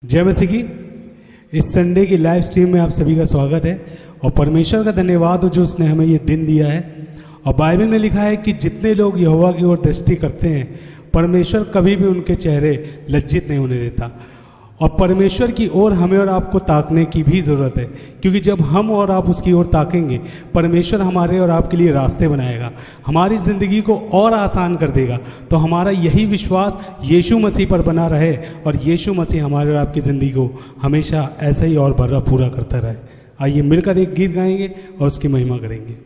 जय मसीह की। इस संडे की लाइव स्ट्रीम में आप सभी का स्वागत है और परमेश्वर का धन्यवाद हो जो उसने हमें ये दिन दिया है। और बाइबल में लिखा है कि जितने लोग यहोवा की ओर दृष्टि करते हैं परमेश्वर कभी भी उनके चेहरे लज्जित नहीं होने देता। और परमेश्वर की ओर हमें और आपको ताकने की भी ज़रूरत है, क्योंकि जब हम और आप उसकी ओर ताकेंगे परमेश्वर हमारे और आपके लिए रास्ते बनाएगा, हमारी ज़िंदगी को और आसान कर देगा। तो हमारा यही विश्वास यीशु मसीह पर बना रहे और यीशु मसीह हमारे और आपकी ज़िंदगी को हमेशा ऐसा ही और भरा पूरा करता रहे। आइए मिलकर एक गीत गाएंगे और उसकी महिमा करेंगे।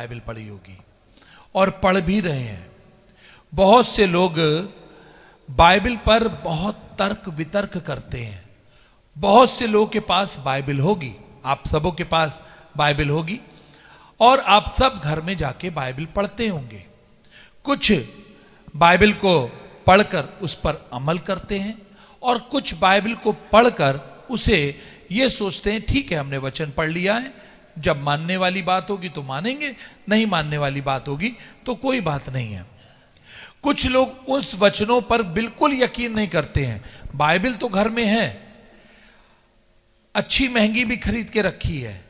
बाइबल पढ़ी होगी और पढ़ भी रहे हैं। बहुत से लोग बाइबल पर बहुत तर्क वितर्क करते हैं। बहुत से लोगों के पास बाइबल होगी, आप सबों के पास बाइबल होगी और आप सब घर में जाके बाइबल पढ़ते होंगे। कुछ बाइबल को पढ़कर उस पर अमल करते हैं और कुछ बाइबल को पढ़कर उसे ये सोचते हैं ठीक है हमने वचन पढ़ लिया है, जब मानने वाली बात होगी तो मानेंगे, नहीं मानने वाली बात होगी तो कोई बात नहीं है। कुछ लोग उस वचनों पर बिल्कुल यकीन नहीं करते हैं। बाइबल तो घर में है, अच्छी महंगी भी खरीद के रखी है,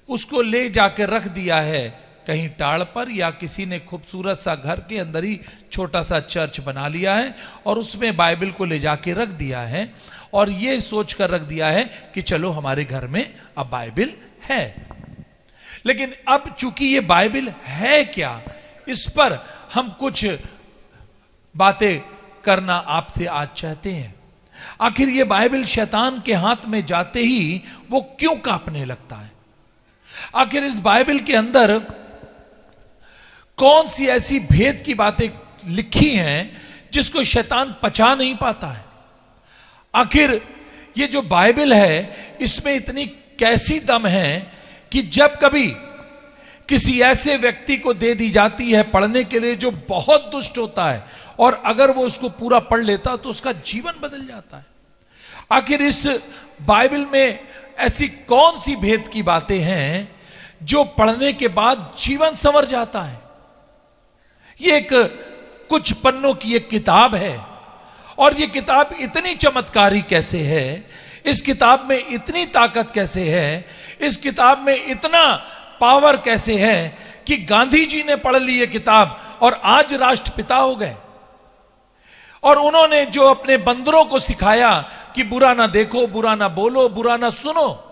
उसको ले जाकर रख दिया है कहीं टाड़ पर, या किसी ने खूबसूरत सा घर के अंदर ही छोटा सा चर्च बना लिया है और उसमें बाइबल को ले जाके रख दिया है और ये सोचकर रख दिया है कि चलो हमारे घर में अब बाइबल है। लेकिन अब चूंकि ये बाइबल है क्या, इस पर हम कुछ बातें करना आपसे आज चाहते हैं। आखिर ये बाइबल शैतान के हाथ में जाते ही वो क्यों कांपने लगता है? आखिर इस बाइबल के अंदर कौन सी ऐसी भेद की बातें लिखी हैं जिसको शैतान पचा नहीं पाता है? आखिर ये जो बाइबल है इसमें इतनी कैसी दम है कि जब कभी किसी ऐसे व्यक्ति को दे दी जाती है पढ़ने के लिए जो बहुत दुष्ट होता है और अगर वो उसको पूरा पढ़ लेता तो उसका जीवन बदल जाता है। आखिर इस बाइबल में ऐसी कौन सी भेद की बातें हैं जो पढ़ने के बाद जीवन संवर जाता है? ये एक कुछ पन्नों की एक किताब है और ये किताब इतनी चमत्कारी कैसे है, इस किताब में इतनी ताकत कैसे है, इस किताब में इतना पावर कैसे है कि गांधी जी ने पढ़ ली ये किताब और आज राष्ट्रपिता हो गए। और उन्होंने जो अपने बंदरों को सिखाया कि बुरा ना देखो, बुरा ना बोलो, बुरा ना सुनो,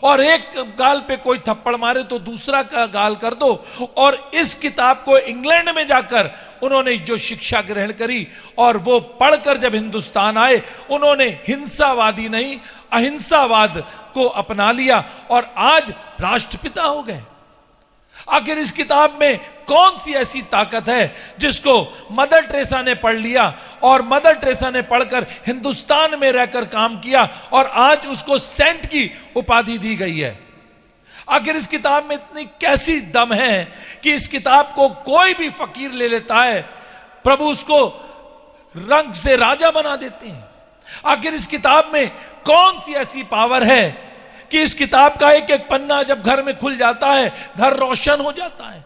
और एक गाल पे कोई थप्पड़ मारे तो दूसरा का गाल कर दो, और इस किताब को इंग्लैंड में जाकर उन्होंने जो शिक्षा ग्रहण करी और वो पढ़कर जब हिंदुस्तान आए उन्होंने हिंसावादी नहीं अहिंसावाद को अपना लिया और आज राष्ट्रपिता हो गए। आखिर इस किताब में कौन सी ऐसी ताकत है जिसको मदर टेरेसा ने पढ़ लिया और मदर टेरेसा ने पढ़कर हिंदुस्तान में रहकर काम किया और आज उसको सेंट की उपाधि दी गई है? आखिर इस किताब में इतनी कैसी दम है कि इस किताब को कोई भी फकीर ले लेता है, प्रभु उसको रंग से राजा बना देते हैं। आखिर इस किताब में कौन सी ऐसी पावर है कि इस किताब का एक एक पन्ना जब घर में खुल जाता है घर रोशन हो जाता है?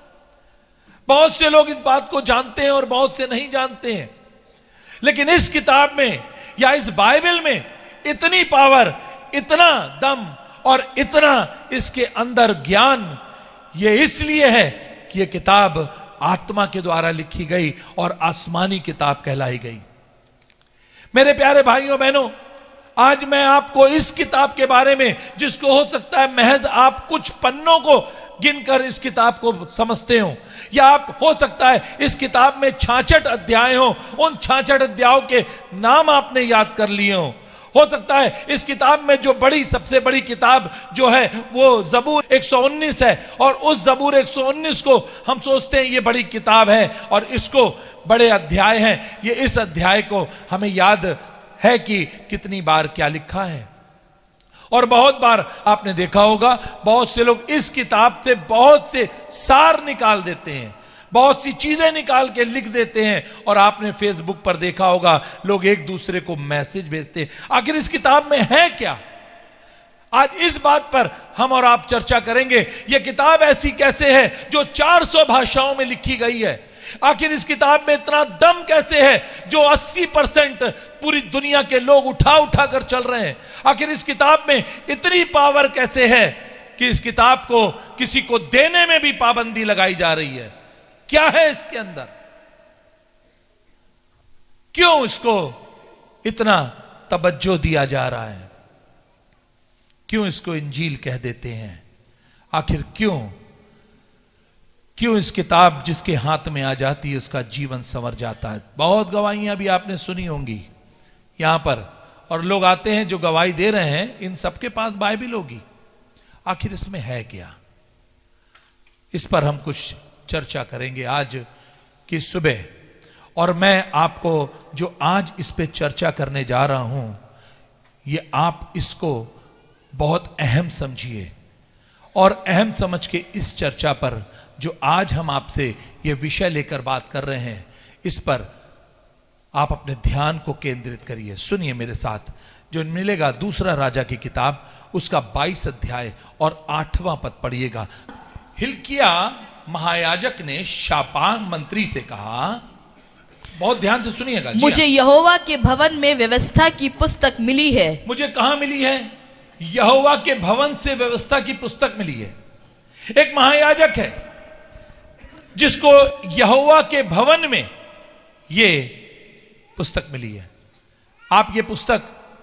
बहुत से लोग इस बात को जानते हैं और बहुत से नहीं जानते हैं, लेकिन इस किताब में या इस बाइबल में इतनी पावर, इतना दम और इतना इसके अंदर ज्ञान, ये इसलिए है कि ये किताब आत्मा के द्वारा लिखी गई और आसमानी किताब कहलाई गई। मेरे प्यारे भाइयों बहनों, आज मैं आपको इस किताब के बारे में, जिसको हो सकता है महज आप कुछ पन्नों को गिनकर इस किताब को समझते हो, या आप हो सकता है इस किताब में 66 अध्याय हो, उन 66 अध्यायों के नाम आपने याद कर लिए हो सकता है इस किताब में जो सबसे बड़ी किताब जो है वो जबूर 119 है और उस जबूर 119 को हम सोचते हैं ये बड़ी किताब है और इसको बड़े अध्याय हैं, ये इस अध्याय को हमें याद है कि कितनी बार क्या लिखा है। और बहुत बार आपने देखा होगा बहुत से लोग इस किताब से बहुत से सार निकाल देते हैं, बहुत सी चीजें निकाल के लिख देते हैं, और आपने फेसबुक पर देखा होगा लोग एक दूसरे को मैसेज भेजते हैं। आखिर इस किताब में है क्या? आज इस बात पर हम और आप चर्चा करेंगे। यह किताब ऐसी कैसे है जो 400 भाषाओं में लिखी गई है? आखिर इस किताब में इतना दम कैसे है जो 80% पूरी दुनिया के लोग उठा कर चल रहे हैं? आखिर इस किताब में इतनी पावर कैसे है कि इस किताब को किसी को देने में भी पाबंदी लगाई जा रही है? क्या है इसके अंदर? क्यों इसको इतना तवज्जो दिया जा रहा है? क्यों इसको इंजील कह देते हैं? आखिर क्यों इस किताब जिसके हाथ में आ जाती है उसका जीवन संवर जाता है? बहुत गवाहियां भी आपने सुनी होंगी यहां पर, और लोग आते हैं जो गवाही दे रहे हैं, इन सबके पास बाइबल होगी। आखिर इसमें है क्या? इस पर हम कुछ चर्चा करेंगे आज की सुबह। और मैं आपको जो आज इस पे चर्चा करने जा रहा हूं, ये आप इसको बहुत अहम समझिए। और अहम समझ के इस चर्चा पर जो आज हम आपसे ये विषय लेकर बात कर रहे हैं, इस पर आप अपने ध्यान को केंद्रित करिए। सुनिए मेरे साथ, जो मिलेगा दूसरा राजा की किताब, उसका 22 अध्याय और 8वां पद पढ़िएगा। हिल्किया महायाजक ने शापान मंत्री से कहा, बहुत ध्यान से सुनिएगा, मुझे यहोवा के भवन में व्यवस्था की पुस्तक मिली है। मुझे कहां मिली है? यहोवा के भवन से व्यवस्था की पुस्तक मिली है। एक महायाजक है जिसको यहोवा के भवन में ये पुस्तक मिली है। आप ये पुस्तक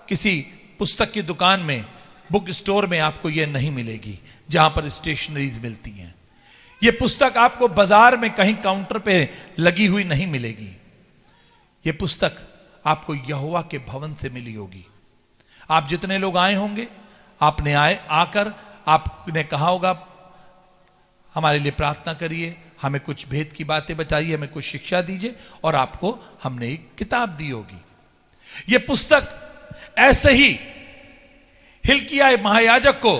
किसी पुस्तक की दुकान में, बुक स्टोर में आपको ये नहीं मिलेगी, जहां पर स्टेशनरीज मिलती हैं। ये पुस्तक आपको बाजार में कहीं काउंटर पे लगी हुई नहीं मिलेगी। ये पुस्तक आपको यहोवा के भवन से मिली होगी। आप जितने लोग आए होंगे, आपने आकर आपने कहा होगा, हमारे लिए प्रार्थना करिए, हमें कुछ भेद की बातें बताइए, हमें कुछ शिक्षा दीजिए, और आपको हमने एक किताब दी होगी। यह पुस्तक ऐसे ही हिल्किया महायाजक को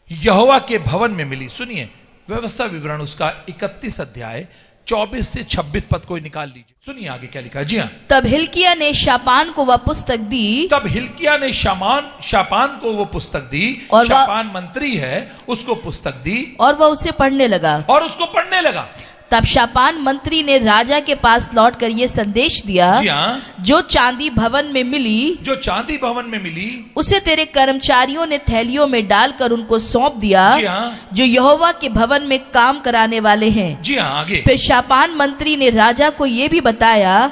यहोवा के भवन में मिली। सुनिए व्यवस्था विवरण उसका 31 अध्याय 24 से 26 पद को निकाल लीजिए। सुनिए आगे क्या लिखा है। जी हाँ। तब हिल्किया ने शापान को वह पुस्तक दी। तब हिल्किया ने शापान को वो पुस्तक दी, और शापान मंत्री है, उसको पुस्तक दी, और वह उसे पढ़ने लगा। और उसको पढ़ने लगा। तब शापान मंत्री ने राजा के पास लौटकर यह संदेश दिया, जी हाँ, जो चांदी भवन में मिली, जो चांदी भवन में मिली, उसे तेरे कर्मचारियों ने थैलियों में डालकर उनको सौंप दिया, जी हाँ, जो यहोवा के भवन में काम कराने वाले हैं। जी हाँ, आगे। फिर शापान मंत्री ने राजा को यह भी बताया,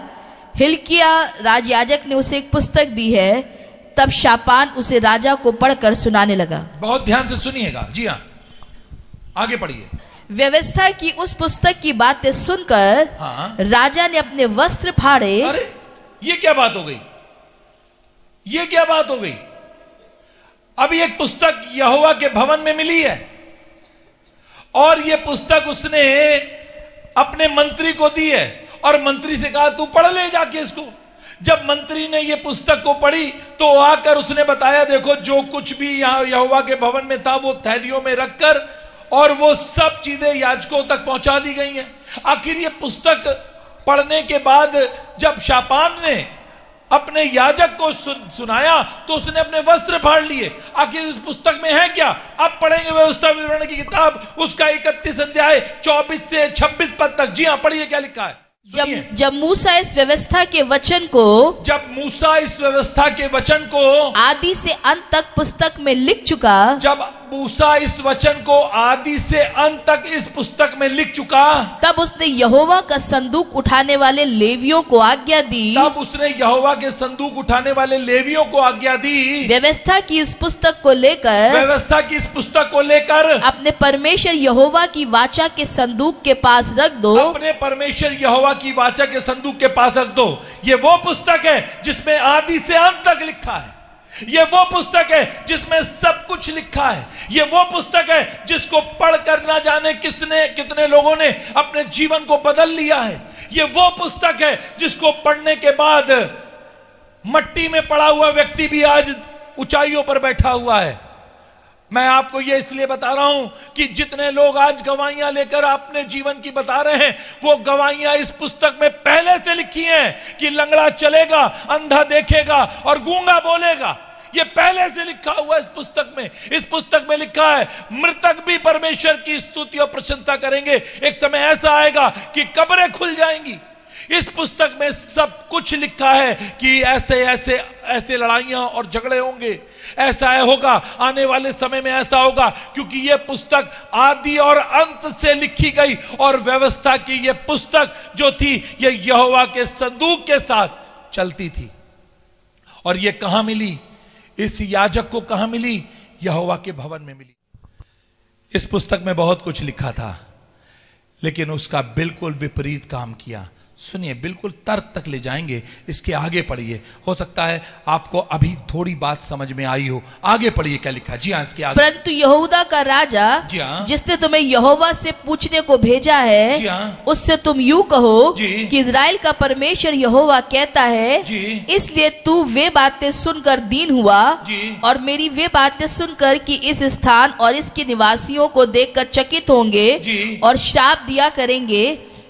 हिल्किया राजयाजक ने उसे एक पुस्तक दी है। तब शापान उसे राजा को पढ़कर सुनाने लगा। बहुत ध्यान से सुनिएगा। जी हाँ, आगे पढ़िए। व्यवस्था की उस पुस्तक की बातें सुनकर हाँ, राजा ने अपने वस्त्र फाड़े। अरे ये क्या बात हो गई? ये क्या बात हो गई? अभी एक पुस्तक यहोवा के भवन में मिली है, और ये पुस्तक उसने अपने मंत्री को दी है, और मंत्री से कहा तू पढ़ ले जाके इसको। जब मंत्री ने ये पुस्तक को पढ़ी तो आकर उसने बताया, देखो जो कुछ भी यहां यहोवा के भवन में था वो थैलियों में रखकर, और वो सब चीजें याजकों तक पहुंचा दी गई हैं। आखिर ये पुस्तक पढ़ने के बाद जब शापान ने अपने याजक को सुनाया तो उसने अपने वस्त्र फाड़ लिए। आखिर इस पुस्तक में है क्या? अब पढ़ेंगे व्यवस्था विवरण की किताब, उसका 31 अध्याय 24 से 26 पद तक। जी हाँ, पढ़िए क्या लिखा है। जब मूसा इस व्यवस्था के वचन को, जब मूसा इस व्यवस्था के वचन को आदि से अंत तक पुस्तक में लिख चुका, जब मूसा इस वचन को आदि से अंत तक इस पुस्तक में लिख चुका, तब उसने यहोवा का संदूक उठाने वाले लेवियों को आज्ञा दी। तब उसने यहोवा के संदूक उठाने वाले लेवियों को आज्ञा दी, व्यवस्था की इस पुस्तक को लेकर, व्यवस्था की इस पुस्तक को लेकर अपने परमेश्वर यहोवा की वाचा के संदूक के पास रख दो। अपने परमेश्वर यहोवा की वाचा के संदूक के पास रख दो। ये वो पुस्तक है जिसमें आदि से अंत तक लिखा है। ये वो पुस्तक है जिसमें सब कुछ लिखा है। ये वो पुस्तक है जिसको पढ़कर ना जाने कितने लोगों ने अपने जीवन को बदल लिया है। ये वो पुस्तक है जिसको पढ़ने के बाद मट्टी में पड़ा हुआ व्यक्ति भी आज ऊंचाइयों पर बैठा हुआ है। मैं आपको ये इसलिए बता रहा हूं कि जितने लोग आज गवाहियां लेकर अपने जीवन की बता रहे हैं, वो गवाहियां इस पुस्तक में पहले से लिखी हैं कि लंगड़ा चलेगा, अंधा देखेगा और गूंगा बोलेगा। ये पहले से लिखा हुआ इस पुस्तक में। इस पुस्तक में लिखा है मृतक भी परमेश्वर की स्तुति और प्रशंसा करेंगे। एक समय ऐसा आएगा कि कब्रें खुल जाएंगी। इस पुस्तक में सब कुछ लिखा है कि ऐसे लड़ाइयां और झगड़े होंगे, ऐसा होगा, आने वाले समय में ऐसा होगा, क्योंकि यह पुस्तक आदि और अंत से लिखी गई। और व्यवस्था की यह पुस्तक जो थी, यह यहोवा के संदूक के साथ चलती थी। और यह कहां मिली? इस याजक को कहां मिली? यहोवा के भवन में मिली। इस पुस्तक में बहुत कुछ लिखा था, लेकिन उसका बिल्कुल विपरीत काम किया। सुनिए, बिल्कुल तर्क तक ले जाएंगे, इसके आगे पढ़िए। हो सकता है आपको अभी थोड़ी बात समझ में आई हो। आगे पढ़िए क्या लिखा। जी हाँ, इसके आगे। परंतु यहूदा का राजा, जी हाँ, जिसने तुम्हें यहोवा से पूछने को भेजा है, जी हाँ, उससे तुम यूं कहो जी, कि इजराइल का परमेश्वर यहोवा कहता है, जी, इसलिए तू वे बातें सुनकर दीन हुआ, जी, और मेरी वे बातें सुनकर कि इस स्थान और इसके निवासियों को देखकर चकित होंगे जी, और श्राप दिया करेंगे।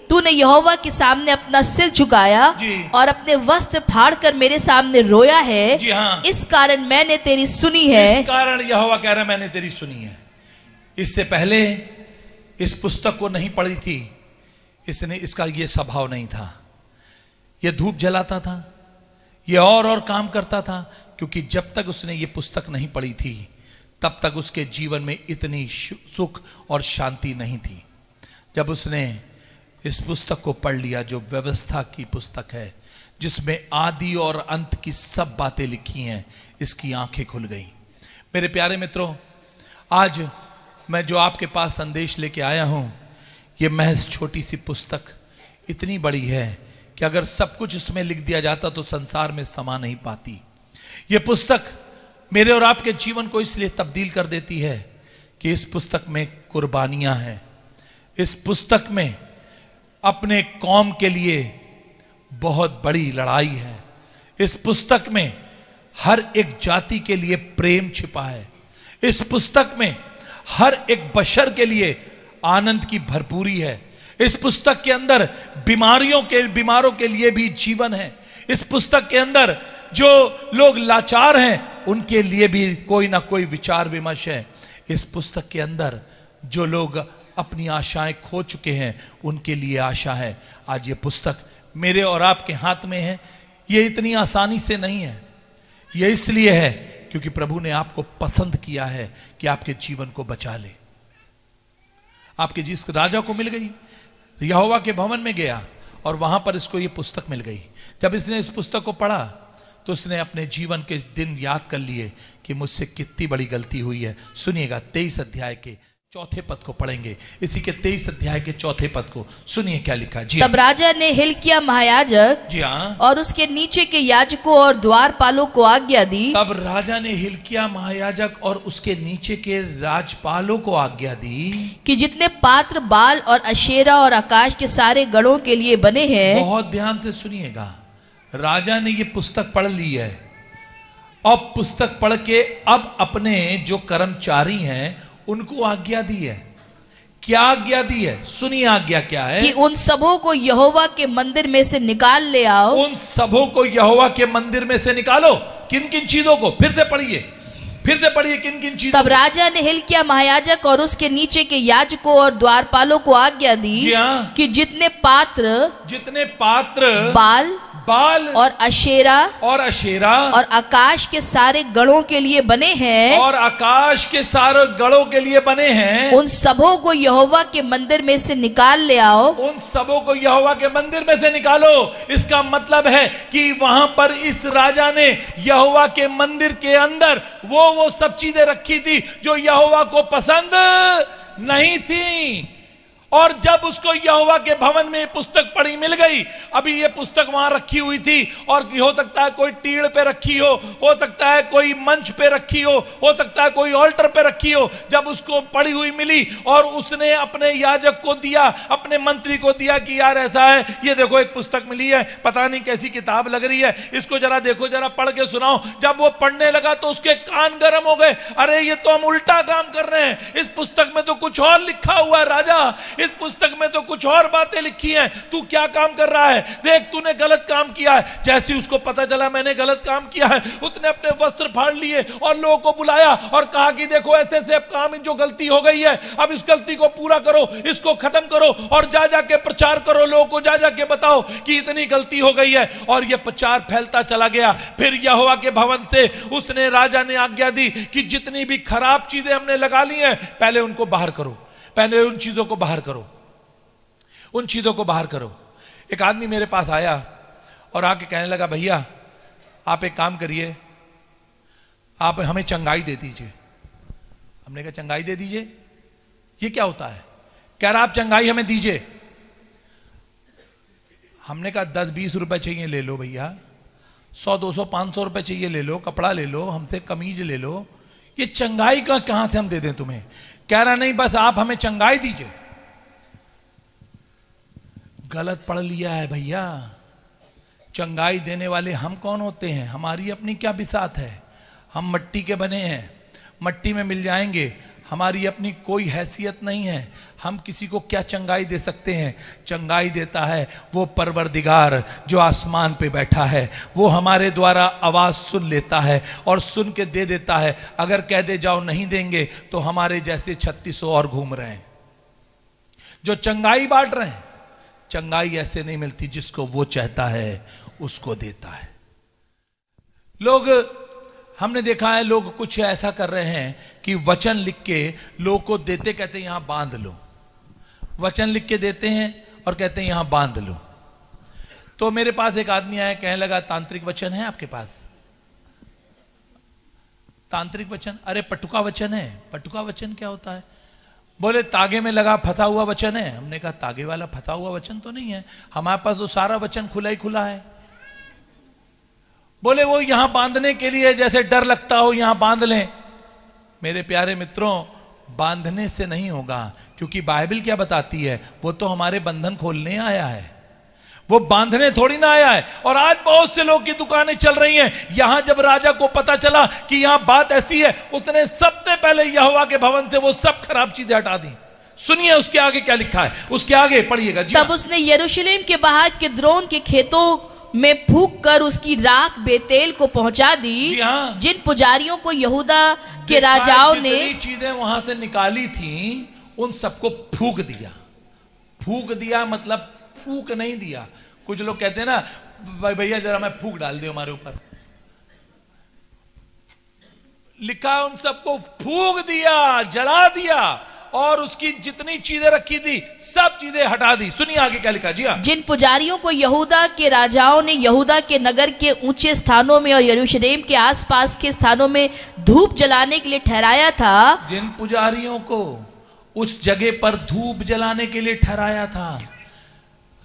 तूने यहोवा के सामने अपना सिर झुकाया और अपने वस्त्र फाड़कर मेरे सामने रोया है। जी हाँ, इस कारण मैंने तेरी सुनी है। इस कारण यहोवा कह रहा है, मैंने तेरी सुनी है। इससे पहले इस पुस्तक को नहीं पढ़ी थी, इसने, इसका ये स्वभाव नहीं था। ये धूप जलाता था, ये और काम करता था, क्योंकि जब तक उसने ये पुस्तक नहीं पढ़ी थी तब तक उसके जीवन में इतनी सुख और शांति नहीं थी। जब उसने इस पुस्तक को पढ़ लिया, जो व्यवस्था की पुस्तक है, जिसमें आदि और अंत की सब बातें लिखी हैं, इसकी आंखें खुल गई। मेरे प्यारे मित्रों, आज मैं जो आपके पास संदेश लेके आया हूं, ये महज छोटी सी पुस्तक इतनी बड़ी है कि अगर सब कुछ इसमें लिख दिया जाता तो संसार में समा नहीं पाती। ये पुस्तक मेरे और आपके जीवन को इसलिए तब्दील कर देती है कि इस पुस्तक में कुर्बानियां हैं। इस पुस्तक में अपने कौम के लिए बहुत बड़ी लड़ाई है। इस पुस्तक में हर एक जाति के लिए प्रेम छिपा है। इस पुस्तक में हर एक बशर के लिए आनंद की भरपूरी है। इस पुस्तक के अंदर बीमारों के लिए भी जीवन है। इस पुस्तक के अंदर जो लोग लाचार हैं उनके लिए भी कोई ना कोई विचार विमर्श है। इस पुस्तक के अंदर जो लोग अपनी आशाएं खो चुके हैं उनके लिए आशा है। आज ये पुस्तक मेरे और आपके हाथ में है। ये इतनी आसानी से नहीं है। ये इसलिए है क्योंकि प्रभु ने आपको पसंद किया है कि आपके जीवन को बचा ले। आपके जिस राजा को मिल गई, यहोवा के भवन में गया और वहां पर इसको ये पुस्तक मिल गई। जब इसने इस पुस्तक को पढ़ा तो उसने अपने जीवन के दिन याद कर लिए कि मुझसे कितनी बड़ी गलती हुई है। सुनिएगा, 23 अध्याय के चौथे पद को पढ़ेंगे। इसी के 23 अध्याय के चौथे पद को सुनिए क्या लिखा है। जी, तब राजा ने हिल्किय्याह महायाजक, जी हाँ, और उसके नीचे के याजकों और द्वारपालों को आज्ञा दी। तब राजा ने हिल्किय्याह महायाजक और उसके नीचे के राजपालों को आज्ञा दी कि जितने पात्र बाल और अशेरा और आकाश के सारे गणों के लिए बने हैं। बहुत ध्यान से सुनिएगा, राजा ने ये पुस्तक पढ़ ली है। अब पुस्तक पढ़ के अब अपने जो कर्मचारी हैं उनको आज्ञा दी है। क्या आज्ञा दी है? सुनिए आज्ञा क्या है। कि उन सबों को यहोवा के मंदिर में से निकाल ले आओ। उन सबों को यहोवा के मंदिर में से निकालो। किन किन चीजों को? फिर से पढ़िए, फिर से पढ़िए, किन किन चीजों। तब राजा ने हिल्किय्याह महायाजक और उसके नीचे के याजकों और द्वारपालों को आज्ञा दी कि जितने पात्र बाल और अशेरा और आकाश के सारे गणों के लिए बने हैं, उन सबों को यहोवा के मंदिर में से निकाल ले आओ। उन सबों को यहोवा के मंदिर में से निकालो। इसका मतलब है कि वहां पर इस राजा ने यहोवा के मंदिर के अंदर वो सब चीजें रखी थी जो यहोवा को पसंद नहीं थी। और जब उसको यहोवा के भवन में पुस्तक पढ़ी मिल गई, अभी ये पुस्तक वहां रखी हुई थी और हो सकता है कोई टीड़ पे रखी हो सकता है कोई मंच पे रखी हो सकता है कोई ऑल्टर पे रखी हो। जब उसको पढ़ी हुई मिली और उसने अपने याजक को दिया, अपने मंत्री को दिया कि यार ऐसा है, ये देखो एक पुस्तक मिली है, पता नहीं कैसी किताब लग रही है, इसको जरा देखो, जरा पढ़ के सुनाओ। जब वो पढ़ने लगा तो उसके कान गर्म हो गए। अरे ये तो हम उल्टा काम कर रहे हैं, इस पुस्तक में तो कुछ और लिखा हुआ है राजा, इस पुस्तक में तो कुछ और बातें लिखी हैं, तू क्या काम कर रहा है, देख तूने गलत काम किया है। जैसे उसको पता चला मैंने गलत काम किया है, उसने अपने वस्त्र फाड़ लिए और लोगों को बुलाया और कहा कि देखो ऐसे से काम, जो गलती हो गई है अब इस गलती को पूरा करो, इसको खत्म करो और जा जाके प्रचार करो, लोगों को जा जाके बताओ कि इतनी गलती हो गई है। और यह प्रचार फैलता चला गया। फिर यहोवा के भवन से उसने, राजा ने आज्ञा दी कि जितनी भी खराब चीजें हमने लगा ली हैं पहले उनको बाहर करो, पहले उन चीजों को बाहर करो, उन चीजों को बाहर करो। एक आदमी मेरे पास आया और आके कहने लगा, भैया आप एक काम करिए, आप हमें चंगाई दे दीजिए। हमने कहा चंगाई दे दीजिए, ये क्या होता है? कह रहा आप चंगाई हमें दीजिए। हमने कहा 10-20 रुपए चाहिए ले लो भैया, 100-200 500 रुपए चाहिए ले लो, कपड़ा ले लो, हमसे कमीज ले लो, ये चंगाई का कहां से हम दे दें तुम्हें? कह रहा नहीं, बस आप हमें चंगाई दीजिए। गलत पढ़ लिया है भैया। चंगाई देने वाले हम कौन होते हैं? हमारी अपनी क्या बिसात है? हम मट्टी के बने हैं, मट्टी में मिल जाएंगे, हमारी अपनी कोई हैसियत नहीं है। हम किसी को क्या चंगाई दे सकते हैं? चंगाई देता है वो परवरदिगार जो आसमान पे बैठा है, वो हमारे द्वारा आवाज सुन लेता है और सुन के दे देता है। अगर कह दे जाओ नहीं देंगे तो हमारे जैसे 3600 और घूम रहे हैं जो चंगाई बांट रहे हैं। चंगाई ऐसे नहीं मिलती, जिसको वो चाहता है उसको देता है। लोग, हमने देखा है लोग कुछ ऐसा कर रहे हैं कि वचन लिख के लोग को देते, कहते हैं यहां बांध लो। वचन लिख के देते हैं और कहते हैं यहां बांध लो। तो मेरे पास एक आदमी आया, कहने लगा तांत्रिक वचन है आपके पास? तांत्रिक वचन? अरे पटुका वचन है। पटुका वचन क्या होता है? बोले तागे में लगा फंसा हुआ वचन है। हमने कहा तागे वाला फंसा हुआ वचन तो नहीं है, हमारे पास तो सारा वचन खुला ही खुला है। बोले वो यहां बांधने के लिए जैसे डर लगता हो यहां बांध लें। मेरे प्यारे मित्रों, बांधने से नहीं होगा, क्योंकि बाइबल क्या बताती है? वो तो हमारे बंधन खोलने आया है, वो बांधने थोड़ी ना आया है। और आज बहुत से लोग की दुकानें चल रही हैं। यहां जब राजा को पता चला कि यहां बात ऐसी है, उसने सबसे पहले यहोवा के भवन से वो सब खराब चीजें हटा दी। सुनिए उसके आगे क्या लिखा है, उसके आगे पढ़िएगा। तब उसने यरूशलेम के बाहर किद्रोन के खेतों में फूंक कर उसकी राख बेतेल को पहुंचा दी। हाँ। जिन पुजारियों को यहूदा के राजाओं ने चीजें वहां से निकाली थी, उन सबको फूंक दिया। फूंक दिया मतलब फूंक नहीं दिया। कुछ लोग कहते हैं ना भैया जरा मैं फूंक डाल दे हमारे ऊपर, लिखा उन सबको फूंक दिया, जला दिया और उसकी जितनी चीजें रखी थी सब चीजें हटा दी। सुनिए आगे क्या लिखा जी। जिन पुजारियों को यहूदा के राजाओं ने यहूदा के नगर के ऊंचे स्थानों में और यरूशलेम के आसपास के स्थानों में धूप जलाने के लिए ठहराया था, जिन पुजारियों को उस जगह पर धूप जलाने के लिए ठहराया था,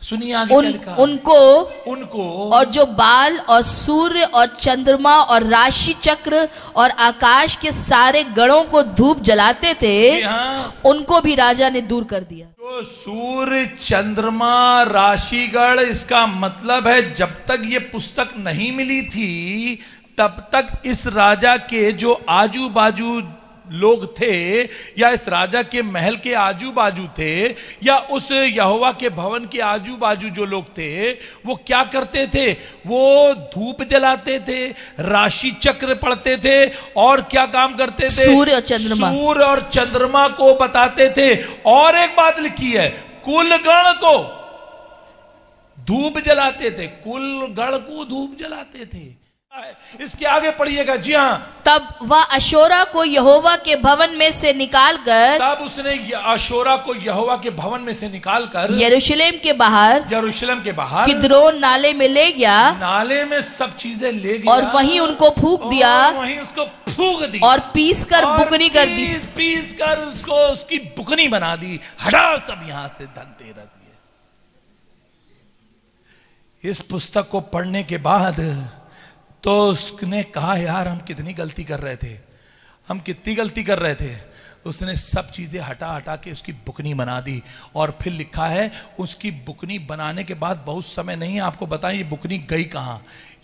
सुनिए आगे क्या लिखा। उनको और जो बाल और सूर्य और चंद्रमा और राशि चक्र और आकाश के सारे गणों को धूप जलाते थे, हाँ। उनको भी राजा ने दूर कर दिया। तो सूर्य चंद्रमा राशिगण, इसका मतलब है जब तक ये पुस्तक नहीं मिली थी तब तक इस राजा के जो आजू बाजू लोग थे, या इस राजा के महल के आजू बाजू थे, या उस यहोवा के भवन के आजू बाजू जो लोग थे, वो क्या करते थे? वो धूप जलाते थे, राशि चक्र पढ़ते थे, और क्या काम करते थे? सूर्य और चंद्रमा को बताते थे। और एक बात लिखी है, कुलगण को धूप जलाते थे। कुलगण को धूप जलाते थे। इसके आगे पढ़िएगा जी। हाँ। तब वह अशोरा को यहोवा के भवन में से निकालकर, तब उसने अशोरा को यहोवा के भवन में से निकालकर यरूशलेम के बाहर किद्रोन नाले में ले गया। नाले में सब चीजें ले गया और वहीं उनको फूंक दिया, वहीं उसको फूंक दी और पीस कर बुकनी कर दी। पीस कर उसको उसकी बुकनी बना दी। हटा सब यहां से धनतेरस। इस पुस्तक को पढ़ने के बाद तो उसने कहा यार हम कितनी गलती कर रहे थे, हम कितनी गलती कर रहे थे। उसने सब चीजें हटा हटा के उसकी बुकनी बना दी। और फिर लिखा है उसकी बुकनी बनाने के बाद बहुत समय नहीं, आपको बताएं ये बुकनी गई कहां?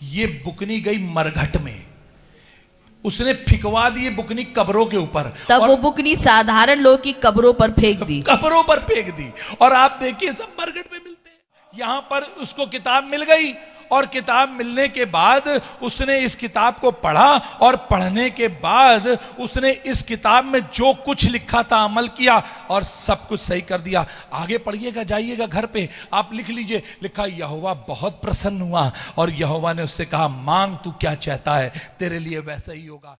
ये बुकनी गई मरघट में। उसने फिकवा दी बुकनी कब्रों के ऊपर। तब वो बुकनी साधारण लोग की कब्रों पर फेंक दी। कब्रों पर फेंक दी। और आप देखिए सब मरघट में मिलते हैं। यहां पर उसको किताब मिल गई, और किताब मिलने के बाद उसने इस किताब को पढ़ा, और पढ़ने के बाद उसने इस किताब में जो कुछ लिखा था अमल किया और सब कुछ सही कर दिया। आगे पढ़िएगा, जाइएगा घर पे आप लिख लीजिए। लिखा यहोवा बहुत प्रसन्न हुआ और यहोवा ने उससे कहा मांग तू क्या चाहता है, तेरे लिए वैसा ही होगा।